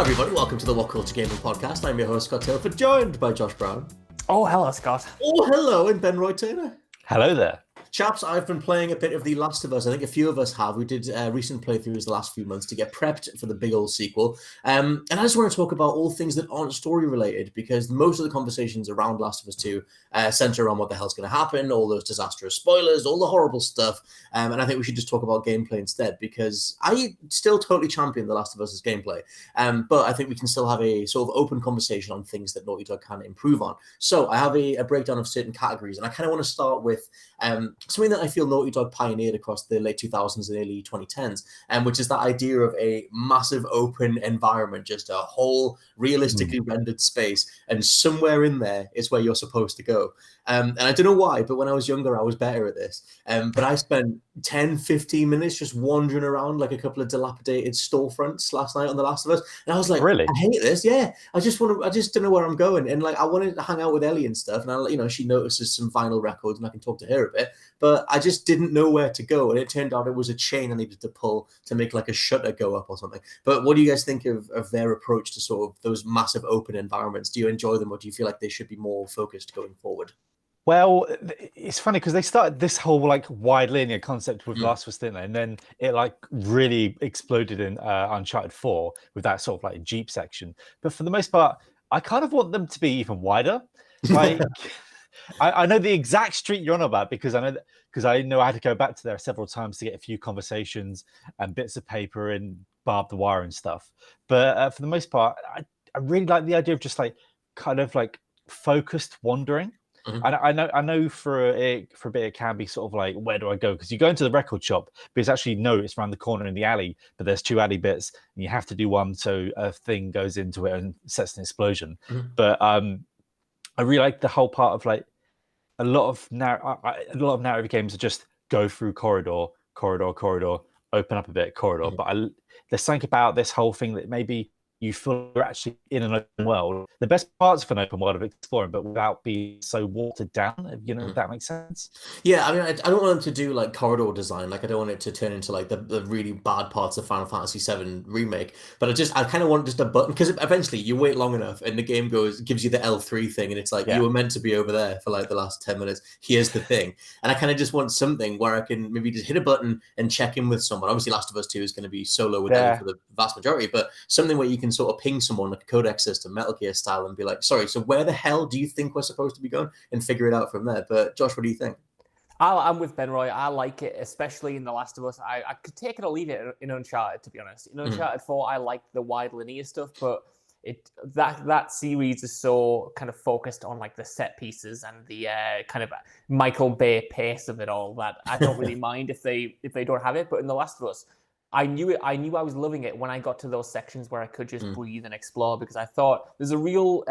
everybody, welcome to the WhatCulture Gaming Podcast. I'm your host, Scott Tilford, joined by Josh Brown. Oh, hello, Scott. Oh, hello, and Ben Roy Turner. Hello there. Chaps, I've been playing a bit of The Last of Us. I think a few of us have. We did recent playthroughs the last few months to get prepped for the big old sequel. And I just want to talk about all things that aren't story related, because most of the conversations around Last of Us 2 center around what the hell's going to happen, all those disastrous spoilers, all the horrible stuff. And I think we should just talk about gameplay instead, because I still totally champion The Last of Us' gameplay. But I think we can still have a sort of open conversation on things that Naughty Dog can improve on. So I have a breakdown of certain categories, and I kind of want to start with something that I feel Naughty Dog pioneered across the late 2000s and early 2010s, which is that idea of a massive open environment, just a whole realistically rendered space, and somewhere in there is where you're supposed to go. And I don't know why, but when I was younger, I was better at this. But I spent 10, 15 minutes just wandering around like a couple of dilapidated storefronts last night on The Last of Us. And I was like, really? I hate this. Yeah. I just don't know where I'm going. And like, I wanted to hang out with Ellie and stuff. And she notices some vinyl records and I can talk to her a bit, but I just didn't know where to go. And it turned out it was a chain I needed to pull to make like a shutter go up or something. But what do you guys think of their approach to sort of those massive open environments? Do you enjoy them, or do you feel like they should be more focused going forward? Well, it's funny because they started this whole like wide linear concept with Last of Us, didn't they? And then it like really exploded in Uncharted 4 with that sort of like Jeep section. But for the most part, I kind of want them to be even wider. Like, I know the exact street you're on about because I know I had to go back to there several times to get a few conversations and bits of paper and barbed wire and stuff. But for the most part, I really like the idea of just like kind of like focused wandering. Mm-hmm. I know for a bit it can be sort of like, where do I go? Because you go into the record shop, but it's around the corner in the alley, but there's two alley bits and you have to do one so a thing goes into it and sets an explosion. Mm-hmm. But I really like the whole part of like a lot of narrative games are just go through corridor, open up a bit, corridor. Mm-hmm. But there's something about this whole thing that maybe you feel you're actually in an open world. The best parts of an open world of exploring, but without being so watered down, if that makes sense. Yeah, I mean, I don't want them to do like corridor design. Like, I don't want it to turn into like the really bad parts of Final Fantasy VII Remake. But I kind of want just a button, because eventually you wait long enough and the game gives you the L3 thing, and it's like, you were meant to be over there for like the last 10 minutes. Here's the thing. And I kind of just want something where I can maybe just hit a button and check in with someone. Obviously, Last of Us 2 is going to be solo with them for the vast majority, but something where you can sort of ping someone like a codex system, Metal Gear style, and be like, sorry, so where the hell do you think we're supposed to be going, and figure it out from there. But Josh, what do you think? I'm with Ben Roy. I like it, especially in The Last of Us. I could take it or leave it in Uncharted, to be honest. In Uncharted 4, I liked the wide linear stuff, but that series is so kind of focused on like the set pieces and the kind of Michael Bay pace of it all that I don't really mind if they don't have it. But in The Last of Us, I knew I was loving it when I got to those sections where I could just breathe and explore, because I thought there's a real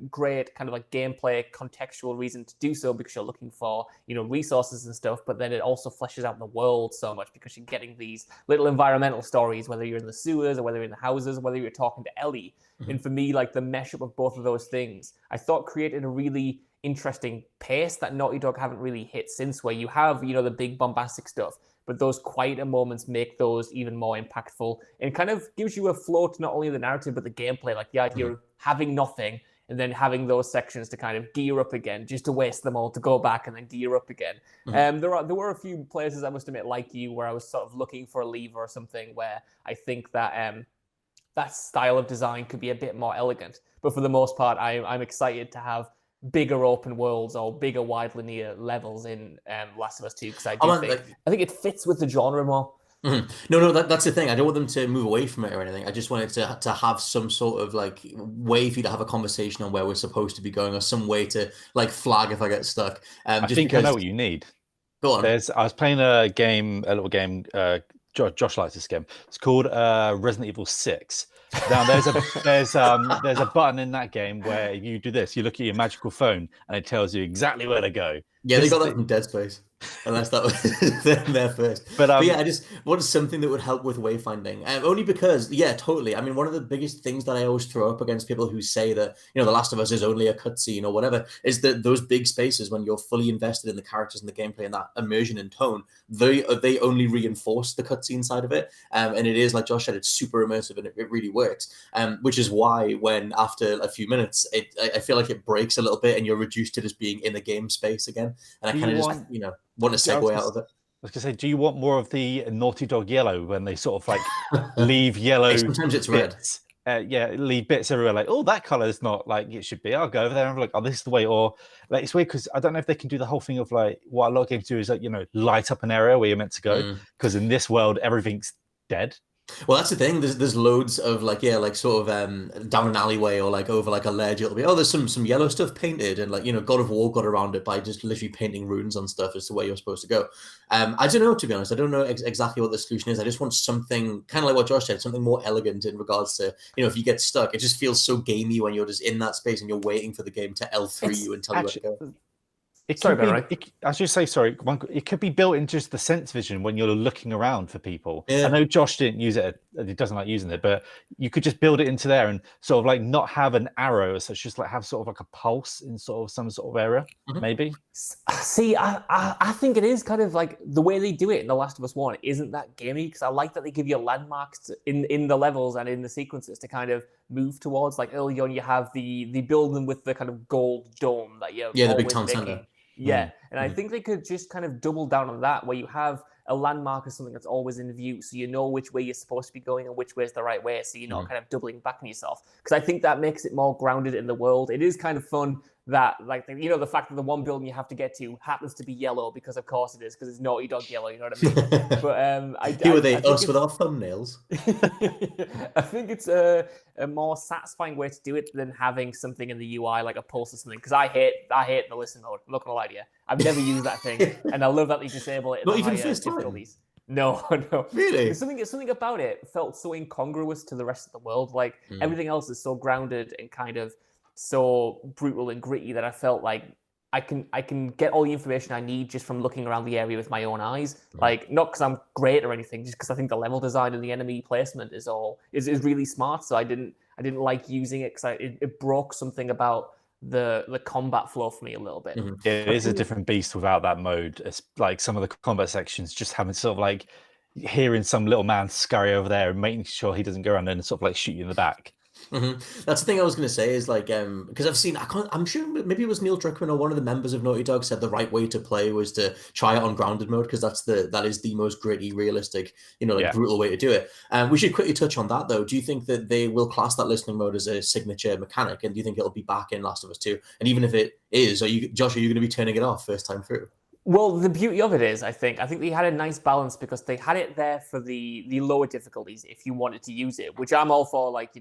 great kind of like gameplay contextual reason to do so, because you're looking for, resources and stuff, but then it also fleshes out the world so much because you're getting these little environmental stories, whether you're in the sewers or whether you're in the houses or whether you're talking to Ellie. Mm-hmm. And for me, like the mesh up of both of those things, I thought created a really interesting pace that Naughty Dog haven't really hit since, where you have, the big bombastic stuff, but those quieter moments make those even more impactful and kind of gives you a flow to not only the narrative, but the gameplay, like the idea of having nothing and then having those sections to kind of gear up again, just to waste them all, to go back and then gear up again. Mm-hmm. There were a few places, I must admit, like you, where I was sort of looking for a lever or something where I think that that style of design could be a bit more elegant. But for the most part, I'm excited to have bigger open worlds or bigger wide linear levels in Last of Us 2, because I think it fits with the genre more. Mm-hmm. No, that's the thing. I don't want them to move away from it or anything. I just want it to have some sort of like way for you to have a conversation on where we're supposed to be going, or some way to like flag if I get stuck. I know what you need. Go on. I was playing a little game. Josh likes this game. It's called Resident Evil 6. Now there's a button in that game where you do this. You look at your magical phone and it tells you exactly where to go. Yeah, they got that from Dead Space. Unless that was them there first. But Yeah, I just wanted something that would help with wayfinding. Only because, yeah, totally. I mean, one of the biggest things that I always throw up against people who say that, The Last of Us is only a cutscene or whatever, is that those big spaces when you're fully invested in the characters and the gameplay and that immersion and tone, they only reinforce the cutscene side of it. And it is, like Josh said, it's super immersive and it really works. Which is why when after a few minutes, I feel like it breaks a little bit and you're reduced to just being in the game space again. And I kind of just, want to segue out of it. I was going to say, do you want more of the Naughty Dog yellow when they sort of like leave yellow? Sometimes it's bits, red. Leave bits everywhere. Like, oh, that color is not like it should be. I'll go over there and be like, oh, this is the way. Or like, it's weird because I don't know if they can do the whole thing of like what a lot of games do is like light up an area where you're meant to go. Because in this world, everything's dead. Well, that's the thing. There's loads of sort of down an alleyway or like over like a ledge. It'll be there's some yellow stuff painted and God of War got around it by just literally painting runes on stuff as to where you're supposed to go. I don't know, to be honest. I don't know exactly what the solution is. I just want something kind of like what Josh said, something more elegant in regards to if you get stuck, it just feels so gamey when you're just in that space and you're waiting for the game to L3 you and tell you where to go. It could be built into just the sense vision when you're looking around for people. Yeah. I know Josh didn't use it; he doesn't like using it, but you could just build it into there and sort of like not have an arrow as such, just like have sort of like a pulse in sort of some sort of area, maybe. See, I think it is kind of like the way they do it in The Last of Us 1 isn't that gamey because I like that they give you landmarks in the levels and in the sequences to kind of move towards. Like early on, you have the building with the kind of gold dome that the big town center. Yeah, and I think they could just kind of double down on that, where you have a landmark or something that's always in view, so you know which way you're supposed to be going and which way is the right way, so you're not kind of doubling back on yourself. Because I think that makes it more grounded in the world. It is kind of fun that, like, the fact that the one building you have to get to happens to be yellow, because of course it is, because it's Naughty Dog yellow, you know what I mean? But who are they? Us with our thumbnails? I think it's a more satisfying way to do it than having something in the UI like a pulse or something. Because I hate the listen mode. I'm not gonna lie to you. I've never used that thing, and I love that they disable it. Not even first time. No. Really? Something about it felt so incongruous to the rest of the world. Like everything else is so grounded and kind of so brutal and gritty that I felt like I can get all the information I need just from looking around the area with my own eyes. Like, not because I'm great or anything, just because I think the level design and the enemy placement is really smart. So I didn't like using it because it broke something about the combat flow for me a little bit. Yeah, it is a different beast without that mode. It's like some of the combat sections just having sort of like hearing some little man scurry over there and making sure he doesn't go around and sort of like shoot you in the back. That's the thing I was going to say is like, because I've seen, I'm sure maybe it was Neil Druckmann or one of the members of Naughty Dog said the right way to play was to try it on grounded mode, because that is the most gritty, realistic, brutal way to do it. We should quickly touch on that though. Do you think that they will class that listening mode as a signature mechanic, and do you think it'll be back in Last of Us 2? And even if it is, Josh, are you going to be turning it off first time through? Well, the beauty of it is, I think they had a nice balance, because they had it there for the lower difficulties if you wanted to use it, which I'm all for, like,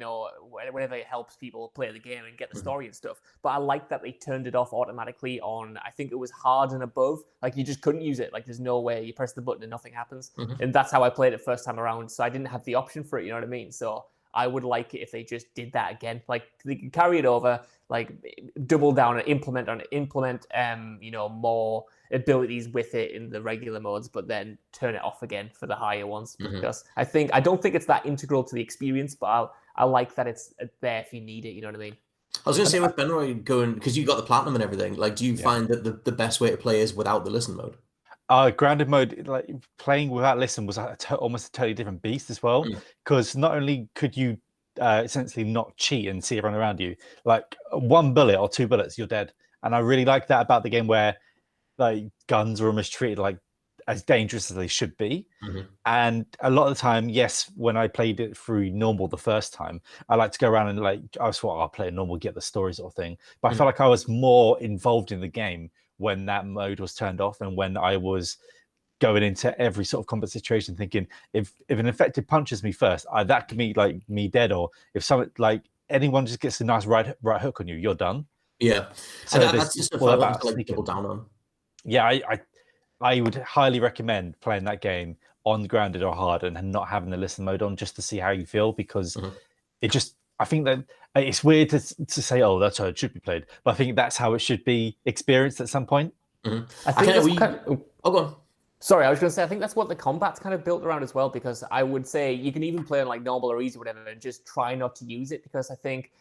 whenever it helps people play the game and get the story and stuff. But I like that they turned it off automatically on, I think it was hard and above. Like, you just couldn't use it. Like, there's no way. You press the button and nothing happens. And that's how I played it first time around. So I didn't have the option for it, you know what I mean? So I would like it if they just did that again. Like, they can carry it over, like, double down and implement more abilities with it in the regular modes, but then turn it off again for the higher ones, because I don't think it's that integral to the experience, but I like that it's there if you need it, you know what I mean? I was going to say with Benroy going, because you got the platinum and everything, like, do you find that the best way to play is without the listen mode? Grounded mode, like playing without listen, was almost a totally different beast as well, because not only could you essentially not cheat and see everyone around you, like one bullet or two bullets, you're dead. And I really like that about the game, where like guns are almost treated like as dangerous as they should be. And a lot of the time, yes, when I played it through normal the first time, I like to go around and like, I was thought I'll play normal, get the story sort of thing. But I felt like I was more involved in the game when that mode was turned off, and when I was going into every sort of combat situation thinking, if an infected punches me first, that could be like me dead, or if someone, like anyone just gets a nice right hook on you, you're done. Yeah. So that's just stuff I want to like double down on. Yeah, I would highly recommend playing that game on grounded or hard and not having the listen mode on, just to see how you feel, because it just, I think that it's weird to say, oh, that's how it should be played, but I think that's how it should be experienced at some point. I think Oh, go on. Sorry, I was going to say, I think that's what the combat's kind of built around as well, because I would say you can even play on like normal or easy or whatever and just try not to use it, because I think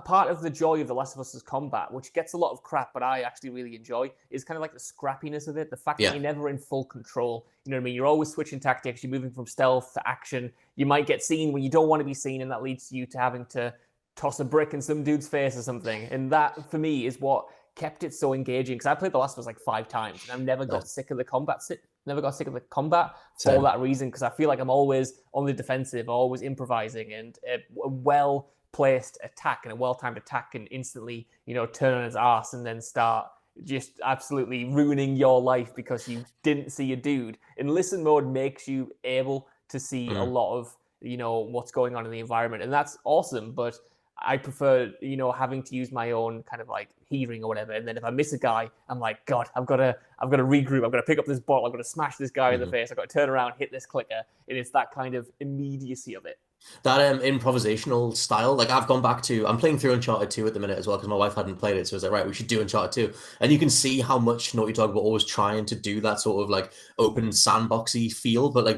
part of the joy of The Last of Us' combat, which gets a lot of crap, but I actually really enjoy, is kind of like the scrappiness of it, the fact that you're never in full control. You know what I mean? You're always switching tactics, you're moving from stealth to action. You might get seen when you don't want to be seen, and that leads to you to having to toss a brick in some dude's face or something. And that, for me, is what kept it so engaging, because I played The Last of Us like 5 times, and I've never got sick of the combat. Never got sick of the combat for that reason, because I feel like I'm always on the defensive, always improvising, and a well-placed attack and a well-timed attack can instantly, turn on his ass and then start just absolutely ruining your life because you didn't see a dude. And listen mode makes you able to see a lot of, what's going on in the environment, and that's awesome. But I prefer, having to use my own kind of like hearing or whatever. And then if I miss a guy, I'm like, God, I've got to regroup. I've got to pick up this bottle. I've got to smash this guy in the face. I've got to turn around, hit this clicker. And it's that kind of immediacy of it. That improvisational style, like I'm playing through Uncharted 2 at the minute as well, because my wife hadn't played it, so I was like, right, we should do Uncharted 2. And you can see how much Naughty Dog were always trying to do that sort of like open sandboxy feel, but like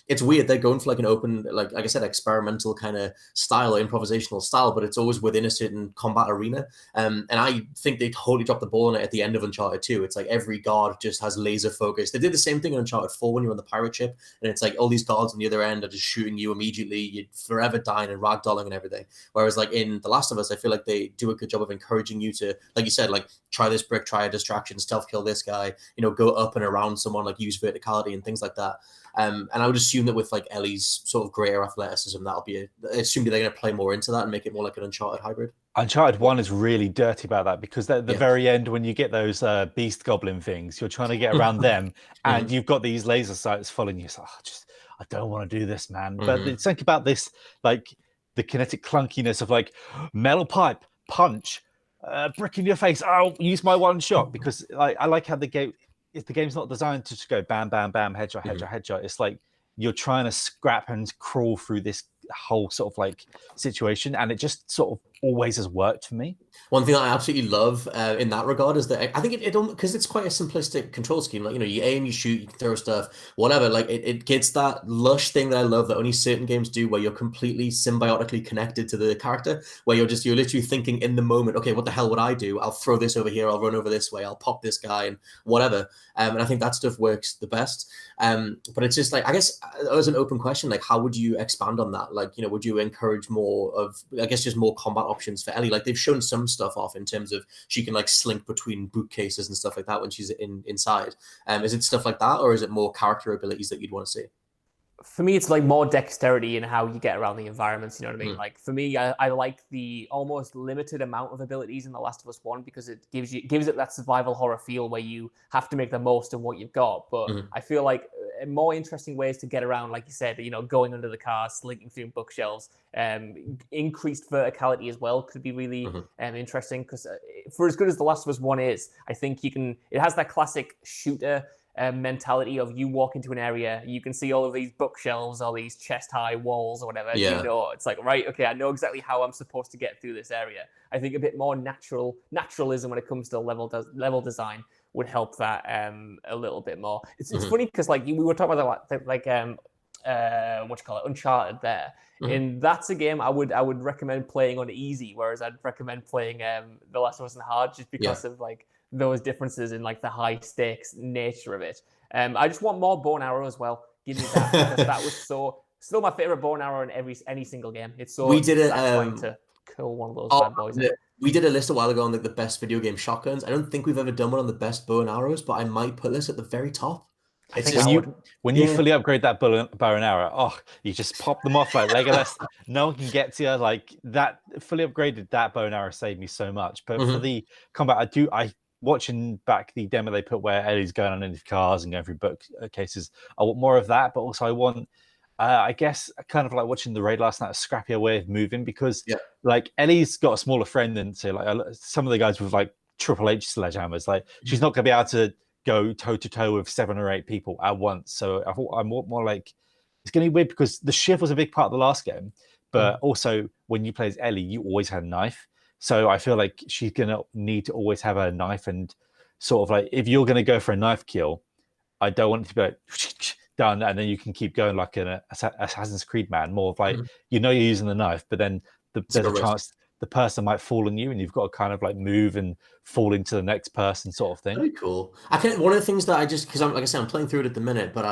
it's weird, they're going for like an open, like I said, experimental kind of style or improvisational style, but it's always within a certain combat arena. And I think they totally dropped the ball on it at the end of Uncharted 2. It's like every guard just has laser focus. They did the same thing in Uncharted 4 when you're on the pirate ship, and it's like all these guards on the other end are just shooting you immediately. You're forever dying and ragdolling and everything. Whereas like in The Last of Us, I feel like they do a good job of encouraging you to, like you said, like try this brick, try a distraction, stealth kill this guy, go up and around someone, like use verticality and things like that. And I would assume that with like Ellie's sort of greater athleticism, that'll be I assume they're going to play more into that and make it more like an Uncharted hybrid. Uncharted 1 is really dirty about that, because at the very end, when you get those beast goblin things, you're trying to get around them, and you've got these laser sights following you. So I don't want to do this, man. But it's something about this, like the kinetic clunkiness of like metal pipe, punch, brick in your face. I'll use my one shot, because I like how the game's not designed to just go bam, bam, bam, headshot, headshot, headshot. It's like you're trying to scrap and crawl through this whole sort of like situation, and it just sort of always has worked for me. One thing I absolutely love in that regard is that I think it because it's quite a simplistic control scheme. Like, you aim, you shoot, you can throw stuff, whatever. Like it gets that lush thing that I love that only certain games do, where you're completely symbiotically connected to the character, where you're literally thinking in the moment, okay, what the hell would I do? I'll throw this over here. I'll run over this way. I'll pop this guy and whatever. And I think that stuff works the best. But it's just like, I guess as an open question, like how would you expand on that? Like, would you encourage more of, I guess, just more combat options for Ellie? Like they've shown some stuff off in terms of she can like slink between bookcases and stuff like that when she's inside. Is it stuff like that, or is it more character abilities that you'd want to see? For me, it's like more dexterity in how you get around the environments. You know what I mean? Like for me, I like the almost limited amount of abilities in The Last of Us 1, because it gives it that survival horror feel where you have to make the most of what you've got. But I feel like more interesting ways to get around, like you said, going under the car, slinking through bookshelves, increased verticality as well could be really interesting. Because for as good as The Last of Us 1 is, I think it has that classic shooter mentality of you walk into an area, you can see all of these bookshelves, all these chest-high walls or whatever. It's like, right, okay, I know exactly how I'm supposed to get through this area. I think a bit more naturalism when it comes to level design would help that a little bit more. It's funny because like we were talking about that, like Uncharted there. And that's a game I would recommend playing on easy, whereas I'd recommend playing The Last of Us on hard, just because of like those differences in like the high stakes nature of it. I just want more bow and arrow as well. Give me that, because that was still my favorite bow and arrow in any single game. It's so satisfying to kill one of those bad boys. We did a list a while ago on like the best video game shotguns. I don't think we've ever done one on the best bow and arrows, but I might put this at the very top. When you fully upgrade that bow and arrow, you just pop them off like Legolas. No one can get to you. Like that fully upgraded, that bow and arrow saved me so much. But for the combat, watching back the demo they put where Ellie's going underneath cars and going through bookcases, I want more of that. But also I want, I guess, kind of like watching the raid last night, a scrappier way of moving, because like Ellie's got a smaller friend than some of the guys with like Triple H sledgehammers. Like she's not going to be able to go toe to toe with 7 or 8 people at once. So I thought I'm more like, it's going to be weird, because the shiv was a big part of the last game, but also when you play as Ellie, you always had a knife. So I feel like she's going to need to always have a knife, and sort of like, if you're going to go for a knife kill, I don't want it to be like done, and then you can keep going like an Assassin's Creed man. More of like you're using the knife, but then there's a chance the person might fall on you, and you've got to kind of like move and fall into the next person, sort of thing. Very cool. One of the things that I just, because like I said, I'm playing through it at the minute, but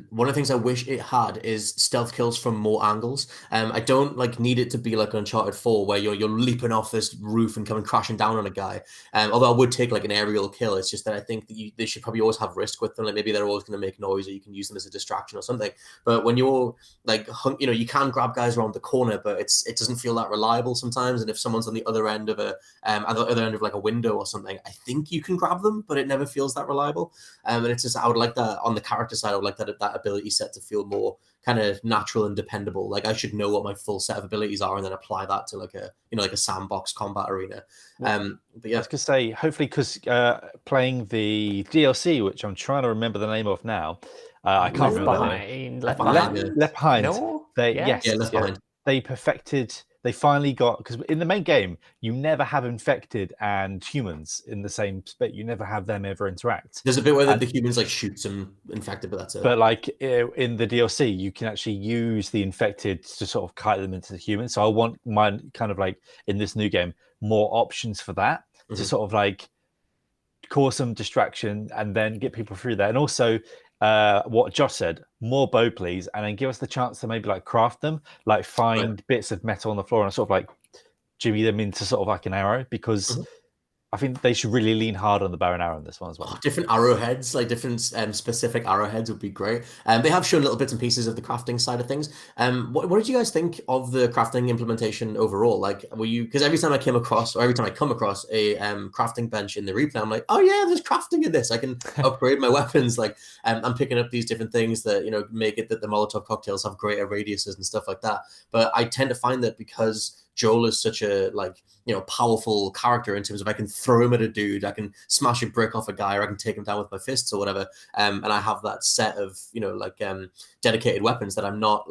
one of the things I wish it had is stealth kills from more angles. I don't like need it to be like Uncharted 4 where you're leaping off this roof and coming crashing down on a guy. Although I would take like an aerial kill. It's just that I think that they should probably always have risk with them. Like maybe they're always going to make noise, or you can use them as a distraction or something. But when you're like, you can grab guys around the corner, but it doesn't feel that reliable sometimes. And if someone's on the other end of like a window or something, I think you can grab them, but it never feels that reliable. And it's just, I would like that on the character side. I would like that ability set to feel more kind of natural and dependable. Like I should know what my full set of abilities are and then apply that to like a sandbox combat arena. But yeah, I was gonna say, hopefully, because playing the DLC, which I'm trying to remember the name of now, I can't remember. Left Behind. No? Left Behind. They perfected. They finally got, because in the main game, you never have infected and humans in the same spot. You never have them ever interact. There's a bit where the humans like shoot some infected, but that's it. But like in the DLC, you can actually use the infected to sort of kite them into the humans. So I want mine kind of like in this new game, more options for that to sort of like cause some distraction and then get people through that. And also, what Josh said, more bow please, and then give us the chance to maybe like craft them, like find bits of metal on the floor and sort of like jimmy them into sort of like an arrow, because I think they should really lean hard on the bow and arrow in this one as well. Different arrowheads, like different specific arrowheads would be great. They have shown little bits and pieces of the crafting side of things. What did you guys think of the crafting implementation overall? Like, were you, because every time I come across a crafting bench in the replay, I'm like, oh yeah, there's crafting in this. I can upgrade my weapons. Like, I'm picking up these different things that, make it that the Molotov cocktails have greater radiuses and stuff like that. But I tend to find that because Joel is such a powerful character in terms of I can throw him at a dude, I can smash a brick off a guy, or I can take him down with my fists or whatever. And I have that set of dedicated weapons that I'm not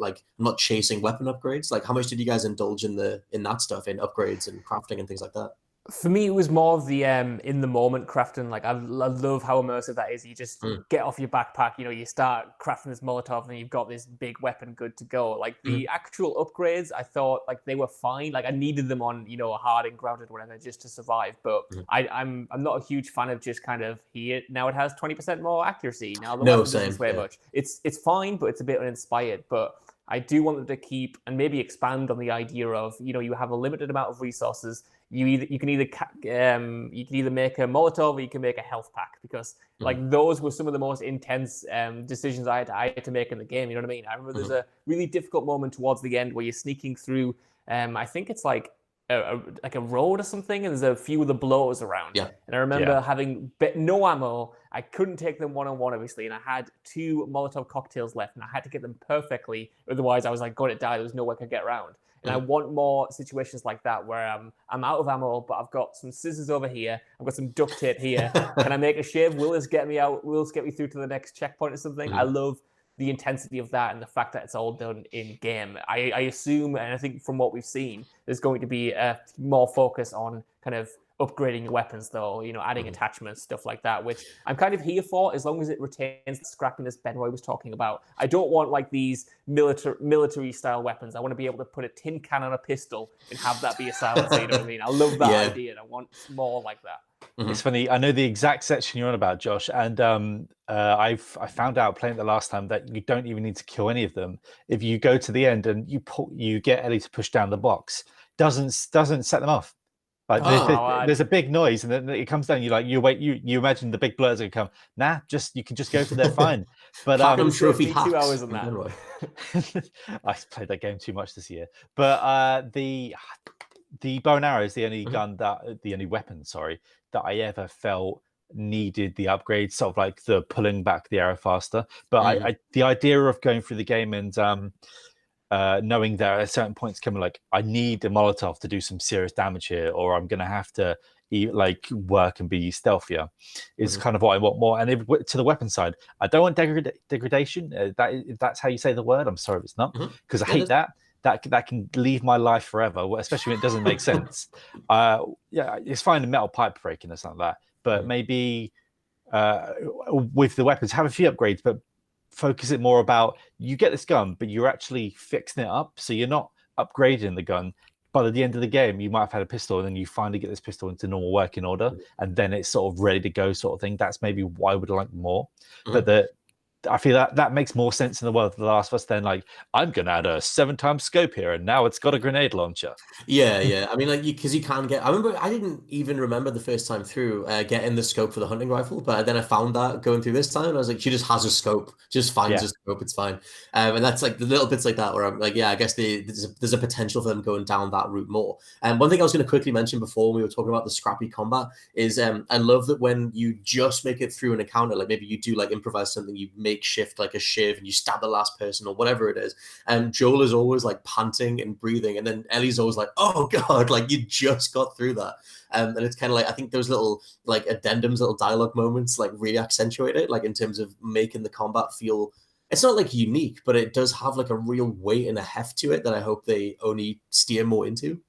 chasing weapon upgrades. Like, how much did you guys indulge in that stuff, in upgrades and crafting and things like that? For me, it was more of the in the moment crafting. Like I love how immersive that is. You just get off your backpack, you start crafting this Molotov, and you've got this big weapon good to go. Like the actual upgrades, I thought like they were fine. Like I needed them on hard and grounded, whatever, just to survive. But I'm not a huge fan of just kind of here now it has 20% more accuracy. Now the weapon doesn't weigh much. It's fine, but it's a bit uninspired. But I do want them to keep and maybe expand on the idea of you have a limited amount of resources. You can either make a Molotov or you can make a health pack, because like those were some of the most intense decisions I had to make in the game. You know what I mean? I remember there's a really difficult moment towards the end where you're sneaking through. I think it's like a road or something, and there's a few of the blowers around. Yeah. And I remember having no ammo. I couldn't take them one-on-one, obviously, and I had 2 Molotov cocktails left, and I had to get them perfectly. Otherwise, I was like going to die. There was no way I could get around. And I want more situations like that where I'm out of ammo, but I've got some scissors over here. I've got some duct tape here. Can I make a shave? Will this get me out? Will this get me through to the next checkpoint or something? I love the intensity of that and the fact that it's all done in game. I assume, and I think from what we've seen, there's going to be more focus on kind of upgrading your weapons, though, adding attachments, stuff like that, which I'm kind of here for, as long as it retains the scrappiness Ben Roy was talking about. I don't want like these military style weapons. I want to be able to put a tin can on a pistol and have that be a silencer. You know what I mean? I love that idea, and I want more like that. It's funny. I know the exact section you're on about, Josh, and I found out playing it the last time that you don't even need to kill any of them. If you go to the end and you get Ellie to push down the box, doesn't set them off. Like there's a big noise, and then it comes down. You wait. You imagine the big blurs are gonna come. Nah, you can just go for there fine. But I'm sure if 2 hours on that. I played that game too much this year. But the bow and arrow is the only weapon, that I ever felt needed the upgrade, sort of like the pulling back the arrow faster. But the idea of going through the game and knowing that at certain points coming, like I need a Molotov to do some serious damage here, or I'm gonna have to work and be stealthier, is kind of what I want more. And to the weapon side, I don't want degradation. If that's how you say the word, I'm sorry if it's not, because I hate that. That can leave my life forever, especially when it doesn't make sense. It's fine in metal pipe breaking or something like that, but maybe with the weapons. Have a few upgrades, but focus it more about you get this gun, but you're actually fixing it up. So you're not upgrading the gun. But at the end of the game, you might have had a pistol, and then you finally get this pistol into normal working order, and then it's sort of ready to go, sort of thing. That's maybe what I would like more. But I feel that makes more sense in the world of The Last of Us than like, I'm going to add a 7x scope here, and now it's got a grenade launcher. Yeah. I mean, like, because you can get. I remember I didn't even remember the first time through getting the scope for the hunting rifle, but then I found that going through this time, and I was like, she just has a scope, just finds a scope, it's fine. And that's like the little bits like that where I'm like, yeah, I guess there's a potential for them going down that route more. And one thing I was going to quickly mention before we were talking about the scrappy combat is I love that when you just make it through an encounter, like maybe you do like improvise something, you makeshift like a shiv and you stab the last person or whatever it is, and Joel is always like panting and breathing, and then Ellie's always like, oh god, like you just got through that. And it's kind of like, I think those little like addendums, little dialogue moments like really accentuate it, like in terms of making the combat feel, it's not like unique, but it does have like a real weight and a heft to it that I hope they only steer more into.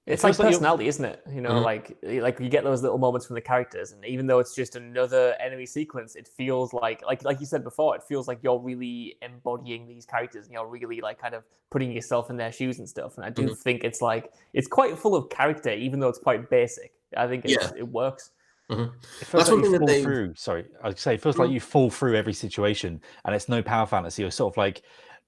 It's like personality, isn't it? You know, like you get those little moments from the characters, and even though it's just another enemy sequence, it feels like you said before, it feels like you're really embodying these characters, and you're really like kind of putting yourself in their shoes and stuff. And I do think it's quite full of character, even though it's quite basic. I think it works. It feels like you fall through. Sorry, I'd say it feels like you fall through every situation, and it's no power fantasy. You're sort of like,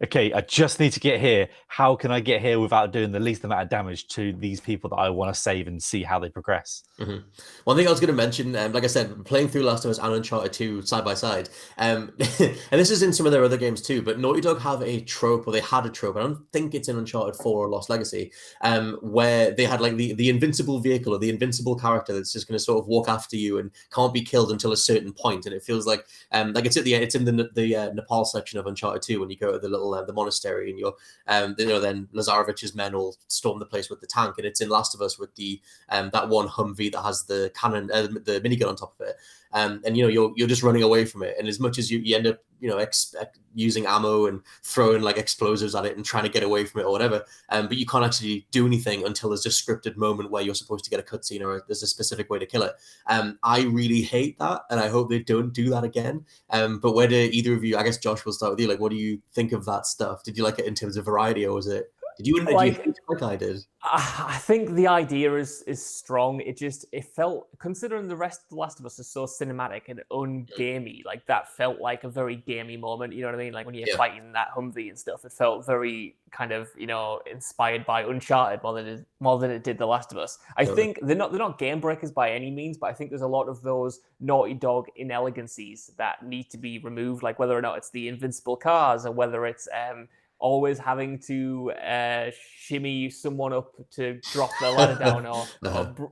okay, I just need to get here. How can I get here without doing the least amount of damage to these people that I want to save and see how they progress? One thing I was going to mention, like I said, playing through Last of Us and Uncharted 2 side by side, and this is in some of their other games too, but Naughty Dog have a trope, or they had a trope, I don't think it's in Uncharted 4 or Lost Legacy, where they had like the invincible vehicle or the invincible character that's just going to sort of walk after you and can't be killed until a certain point. And it feels like it's at the end, it's in the Nepal section of Uncharted 2 when you go to the little the monastery, and you're then Lazarevich's men all storm the place with the tank, and it's in Last of Us with the that one Humvee that has the cannon, the minigun on top of it, and you're just running away from it, and as much as you end up using ammo and throwing like explosives at it and trying to get away from it or whatever, but you can't actually do anything until there's a scripted moment where you're supposed to get a cutscene or there's a specific way to kill it. I really hate that, and I hope they don't do that again. But where do either of you, I guess Josh, will start with you, like what do you think of that stuff? Did you like it in terms of variety, or was it, did you hate it like I did? I think the idea is strong. It felt, considering the rest of The Last of Us is so cinematic and ungamey, like that felt like a very gamey moment. You know what I mean? Like when you're fighting that Humvee and stuff, it felt very kind of inspired by Uncharted more than it did The Last of Us. I think they're not game breakers by any means, but I think there's a lot of those Naughty Dog inelegancies that need to be removed, like whether or not it's the invincible cars or whether it's always having to shimmy someone up to drop the ladder down or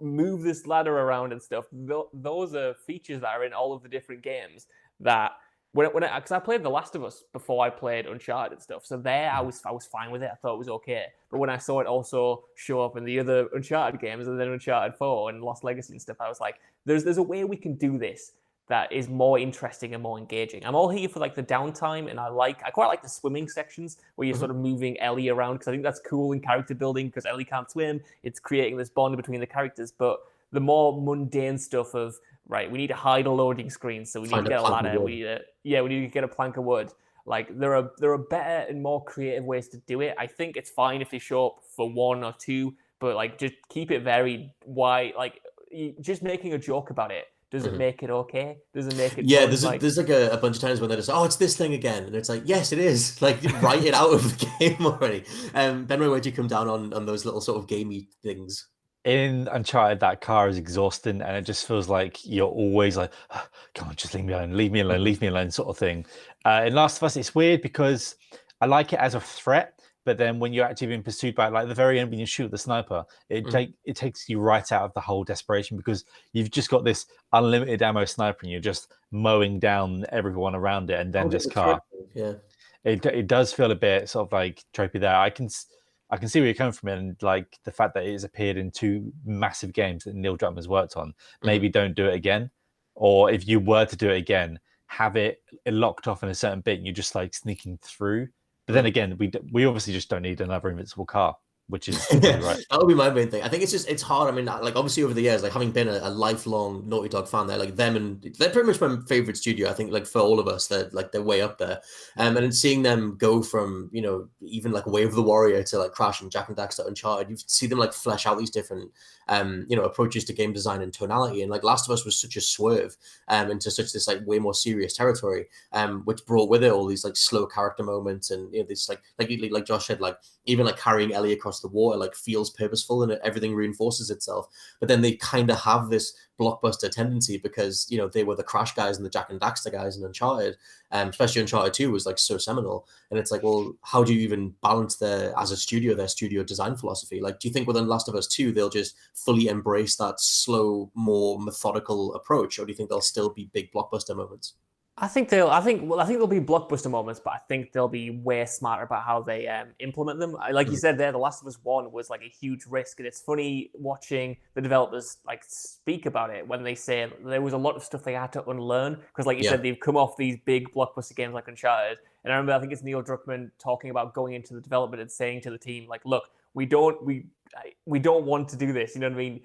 move this ladder around and stuff. Those are features that are in all of the different games that because I played The Last of Us before I played Uncharted and stuff, so there I was fine with it. I thought it was okay. But when I saw it also show up in the other Uncharted games and then Uncharted 4 and Lost Legacy and stuff, I was like, there's a way we can do this that is more interesting and more engaging. I'm all here for like the downtime, and I quite like the swimming sections where you're sort of moving Ellie around, because I think that's cool in character building, because Ellie can't swim. It's creating this bond between the characters. But the more mundane stuff of, right, we need to hide a loading screen, so we need to get a ladder. We need to get a plank of wood. Like there are better and more creative ways to do it. I think it's fine if they show up for one or two, but like just keep it varied. Why, like just making a joke about it, does it make it okay? Does it make it? Yeah, there's like a bunch of times when they're just, oh, it's this thing again, and it's like, yes, it is. Like, write it out of the game already. Benway, where'd you come down on those little sort of gamey things? In Uncharted, that car is exhausting, and it just feels like you're always like, oh, come on, just leave me alone, sort of thing. In Last of Us, it's weird because I like it as a threat, but then when you're actually being pursued by, like the very end when you shoot the sniper, it takes you right out of the whole desperation, because you've just got this unlimited ammo sniper and you're just mowing down everyone around it, and then this car. Yeah, it does feel a bit sort of like tropey there. I can see where you're coming from, and like the fact that it has appeared in two massive games that Neil Druckmann's worked on. Maybe don't do it again, or if you were to do it again, have it locked off in a certain bit and you're just like sneaking through. But then again, we obviously just don't need another invincible car. which is completely right. That would be my main thing. I think it's hard. I mean, like obviously over the years, like having been a lifelong Naughty Dog fan, they're like them, and they're pretty much my favorite studio. I think like for all of us, they're way up there. And then seeing them go from, you know, even like Way of the Warrior to like Crash and Jak and Daxter Uncharted, you see them like flesh out these different you know, approaches to game design and tonality. And like Last of Us was such a swerve into such this like way more serious territory, which brought with it all these like slow character moments, and you know, this like Josh said, like even like carrying Ellie across the water like feels purposeful, and everything reinforces itself. But then they kind of have this blockbuster tendency because, you know, they were the Crash guys and the Jak and Daxter guys in Uncharted, especially Uncharted 2 was like so seminal. And it's like, well, how do you even balance their studio design philosophy? Like, do you think within Last of Us 2 they'll just fully embrace that slow, more methodical approach, or do you think there'll still be big blockbuster moments? I think there'll be blockbuster moments, but I think they'll be way smarter about how they implement them. Like you said there, The Last of Us 1 was like a huge risk, and it's funny watching the developers like speak about it when they say there was a lot of stuff they had to unlearn, because like you said, they've come off these big blockbuster games like Uncharted. And I remember, I think it's Neil Druckmann talking about going into the development and saying to the team, like, look, we don't want to do this. You know what I mean?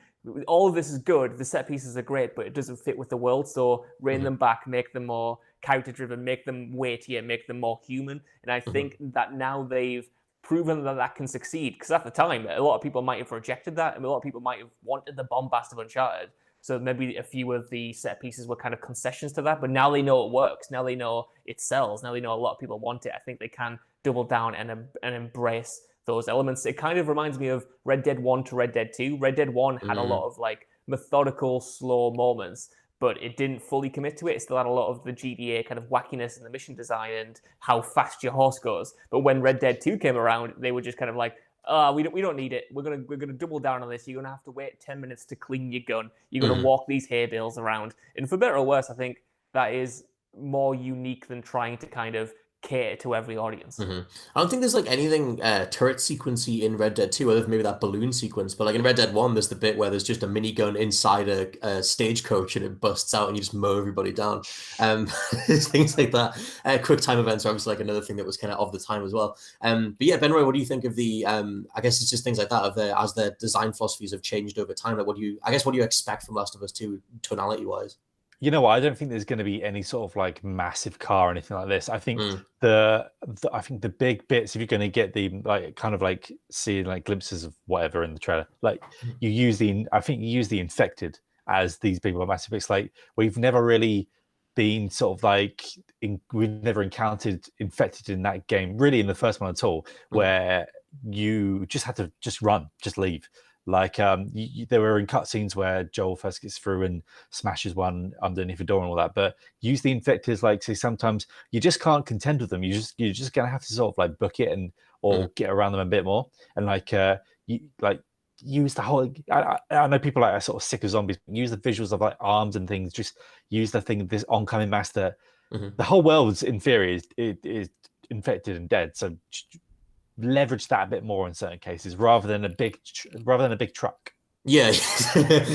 All of this is good. The set pieces are great, but it doesn't fit with the world. So rein them back, make them more character-driven, make them weightier, make them more human. And I think that now they've proven that that can succeed. Because at the time, a lot of people might have rejected that, and a lot of people might have wanted the bombast of Uncharted. So maybe a few of the set pieces were kind of concessions to that. But now they know it works. Now they know it sells. Now they know a lot of people want it. I think they can double down and embrace those elements. It kind of reminds me of Red Dead 1 to Red Dead 2. Red Dead 1 had a lot of like methodical, slow moments, but it didn't fully commit to it. It still had a lot of the GTA kind of wackiness in the mission design and how fast your horse goes. But when Red Dead 2 came around, they were just kind of like, we don't need it. We're gonna double down on this. You're gonna have to wait 10 minutes to clean your gun. You're gonna walk these hay bales around. And for better or worse, I think that is more unique than trying to kind of cater to every audience. I don't think there's like anything turret sequency in Red Dead 2 other than maybe that balloon sequence, but like in Red Dead 1 there's the bit where there's just a minigun inside a stagecoach and it busts out and you just mow everybody down. Things like that. Quick time events are obviously like another thing that was kind of the time as well. But yeah, Ben Roy, what do you think of the I guess it's just things like that of as their design philosophies have changed over time? Like what do you expect from Last of Us 2 tonality wise? You know what? I don't think there's going to be any sort of like massive car or anything like this. I think I think the big bits, if you're going to get the like kind of like seeing like glimpses of whatever in the trailer, like I think you use the infected as these people are massive bits. Like we've never really been sort of like we've never encountered infected in that game really in the first one at all, where you just had to just run, just leave. Like there were in cutscenes where Joel first gets through and smashes one underneath a door and all that, but use the infectors. Like say sometimes you just can't contend with them. You're just gonna have to sort of like book it or get around them a bit more. And like you like use the whole. I know people like are sort of sick of zombies. Use the visuals of like arms and things. Just use the thing of this oncoming master. The whole world's in theory is infected and dead. So leverage that a bit more in certain cases rather than a big truck. Yeah,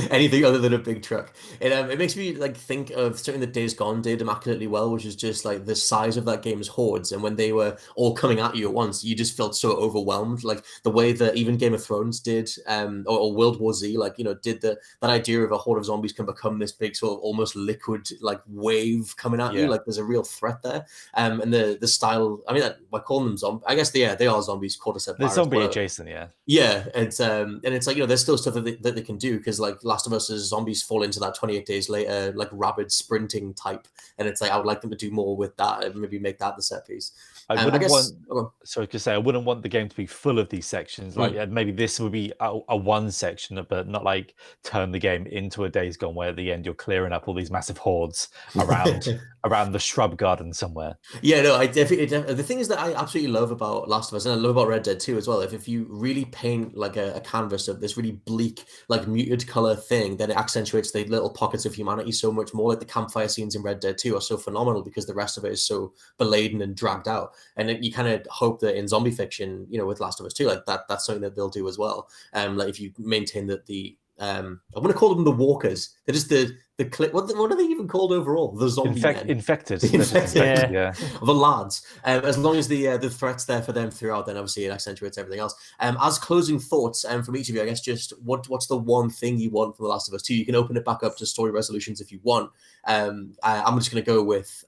anything other than a big truck. It makes me like think of something that Days Gone did immaculately well, which is just like the size of that game's hordes, and when they were all coming at you at once, you just felt so overwhelmed. Like the way that even Game of Thrones did, or World War Z, like did that idea of a horde of zombies can become this big sort of almost liquid like wave coming at you. Like there's a real threat there. And the style. I mean, I call them zombies. I guess they are zombies, cordyceps. They're zombie adjacent, yeah. Yeah, and it's like there's still stuff that they can do, because like Last of Us's zombies fall into that 28 days later like rabid sprinting type, and it's like I would like them to do more with that and maybe make that the set piece. I wouldn't want the game to be full of these sections. Like maybe this would be a one section, but not like turn the game into a Days Gone where at the end you're clearing up all these massive hordes around the shrub garden somewhere. Yeah, no, I definitely. The thing is that I absolutely love about Last of Us, and I love about Red Dead 2 as well. If you really paint like a canvas of this really bleak, like muted color thing, then it accentuates the little pockets of humanity so much more. Like the campfire scenes in Red Dead 2 are so phenomenal because the rest of it is so beladen and dragged out. And you kind of hope that in zombie fiction, with Last of Us 2, like that's something that they'll do as well. Like if you maintain that the I want to call them the walkers. They're just the what are they even called overall? The zombie men. Infected. The infected. Yeah. The lads. As long as the threat's there for them throughout, then obviously it accentuates everything else. As closing thoughts from each of you, I guess just what's the one thing you want from The Last of Us 2? You can open it back up to story resolutions if you want. I'm just going to go with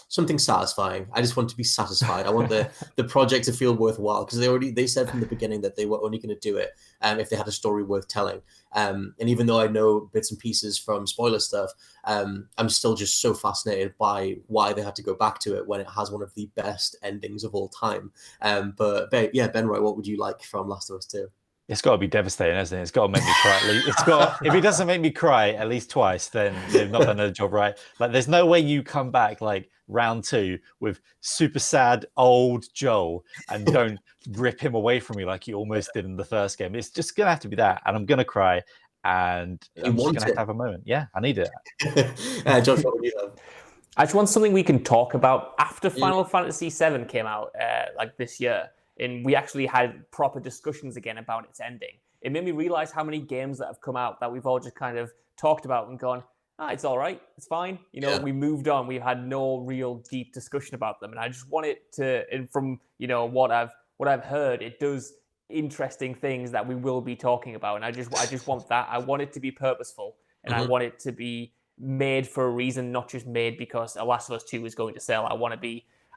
something satisfying. I just want to be satisfied. I want the project to feel worthwhile, because they said from the beginning that they were only going to do it if they had a story worth telling. And even though I know bits and pieces from spoiler stuff, I'm still just so fascinated by why they had to go back to it when it has one of the best endings of all time. But yeah, Ben Roy, what would you like from Last of Us 2? It's got to be devastating, hasn't it? It's got to make me cry. If it doesn't make me cry at least twice, then they've not done their job right. Like, there's no way you come back like round 2 with super sad old Joel and don't rip him away from me like you almost did in the first game. It's just gonna have to be that, and I'm gonna cry, and I'm just gonna have a moment. Yeah, I need it. Josh, what would you have? I just want something we can talk about after Final Fantasy VII came out, like this year. And we actually had proper discussions again about its ending. It made me realize how many games that have come out that we've all just kind of talked about and gone, it's all right, it's fine. We moved on. We've had no real deep discussion about them. And I just want it to, and from what I've heard, it does interesting things that we will be talking about. And I just want that. I want it to be purposeful, and I want it to be made for a reason, not just made because The Last of Us 2 is going to sell.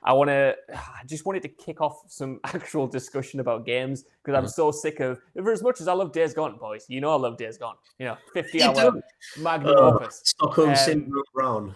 I just wanted to kick off some actual discussion about games, because I'm so sick of, for as much as I love Days Gone, boys, I love Days Gone, 50-hour magnum opus. Stockholm Syndrome Brown.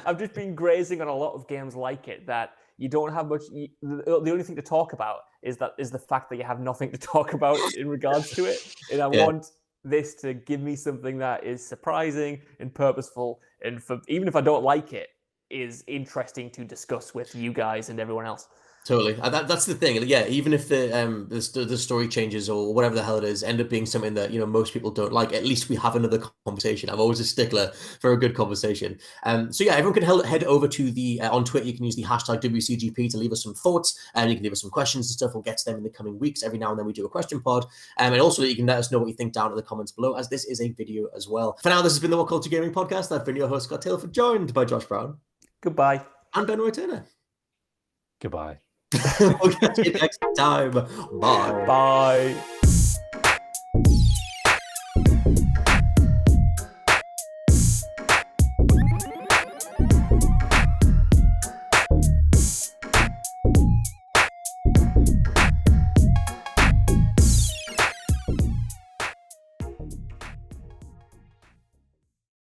I've just been grazing on a lot of games like it that you don't have much, the only thing to talk about is the fact that you have nothing to talk about in regards to it. And I want this to give me something that is surprising and purposeful, and even if I don't like it, is interesting to discuss with you guys and everyone else. Totally. That's the thing. Yeah, even if the story changes or whatever the hell it is end up being something that most people don't like, at least we have another conversation. I'm always a stickler for a good conversation. So yeah, everyone can head over to the on Twitter. You can use the hashtag WCGP to leave us some thoughts, and you can leave us some questions and stuff. We'll get to them in the coming weeks. Every now and then we do a question pod, and also you can let us know what you think down in the comments below, as this is a video as well. For now, this has been the WhatCulture Gaming Podcast. I've been your host, Scott Taylor, joined by Josh Brown. Goodbye. And Ben Roy Turner. Goodbye. We'll catch you next time. Bye. Bye.